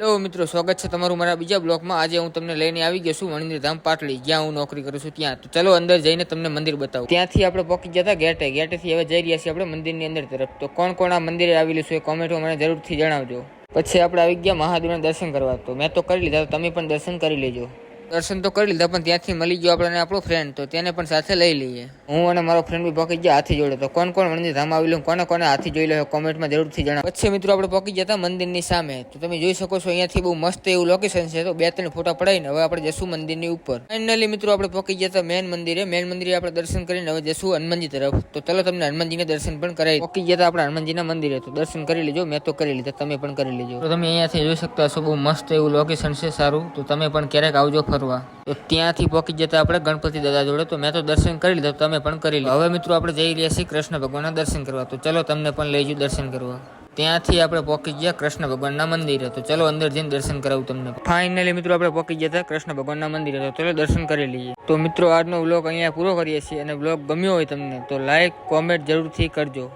Hello મિત્રો, સ્વાગત છે તમારું મારા બીજા બ્લોગમાં। આજે હું તમને લઈને આવી ગયો છું મણિન્દ્ર ધામ પાટડી, જ્યાં હું નોકરી કરું છું ત્યાં। તો ચલો અંદર જઈને તમને મંદિર બતાવું। ત્યાંથી આપણે પહોંચી જતા ગેટેથી હવે જઈ રહ્યા છીએ આપણે મંદિરની અંદર તરફ। તો કોણ કોણ આ મંદિરે આવેલું છે એ કોમેન્ટમાં મને જરૂરથી જણાવજો। પછી આપણે આવી ગયા મહાદેવના દર્શન કરવા। તો મેં તો કરી લીધા, તો તમે પણ દર્શન કરી લેજો। દર્શન તો કરી લીધા, પણ ત્યાંથી મળી ગયો આપણને આપણો ફ્રેન્ડ, તો તેને પણ સાથે લઈ લઈએ। હું અને મારો ફ્રેન્ડ બી પહોંચી ગયા હાથી જોડે। તો કોણ કોણ મંદિર ધામ આવેલું, કોને હાથી જોઈ લો કોમેન્ટમાં જરૂરથી જણાવો। પછી મિત્રો આપણે પહોંચી જતા મંદિરની સામે। તો તમે જોઈ શકો છો અહીંયાથી બહુ મસ્ત એવું લોકેશન છે। તો 2-3 ફોટા પડાવીને હવે આપણે જશું મંદિરની ઉપર। ફાઇનલી મિત્રો આપણે પહોંચી જતા મેન મંદિરે આપણે દર્શન કરીને હવે જશું હનુમાનજી તરફ। તો ચલો તમને હનુમાનજીના દર્શન પણ કરાવી। પહોંચી જતા આપણે હનુમાનજીના મંદિરે, તો દર્શન કરી લેજો। મેં તો કરી લીધા, તમે પણ કરી લેજો। તો તમે અહીંયાથી જોઈ શકતા હશો બહુ મસ્ત એવું લોકેશન છે સારું। તો તમે પણ ક્યારેક આવજો ફરવા। તો ત્યાંથી પહોંચી જતા આપણે ગણપતિ દાદા જોડે। તો મેં તો દર્શન કરી લીધા, તમે પણ કરી લો। હવે મિત્રો આપણે જઈ રહ્યા છીએ કૃષ્ણ ભગવાનના દર્શન કરવા। તો ચલો તમને પણ લઈ જઉં દર્શન કરવા। ત્યાંથી આપણે પહોંચી ગયા કૃષ્ણ ભગવાનના મંદિરે। તો ચલો અંદર જઈને દર્શન કરાવું તમને। ફાઇનલી મિત્રો આપણે પહોંચી જતા કૃષ્ણ ભગવાનના મંદિરે। તો ચલો દર્શન કરી લઈએ। તો મિત્રો આજનો વ્લોગ અહીંયા પૂરો કરીએ છીએ, અને વ્લોગ ગમ્યો હોય તમને તો લાઈક કોમેન્ટ જરૂરથી કરજો।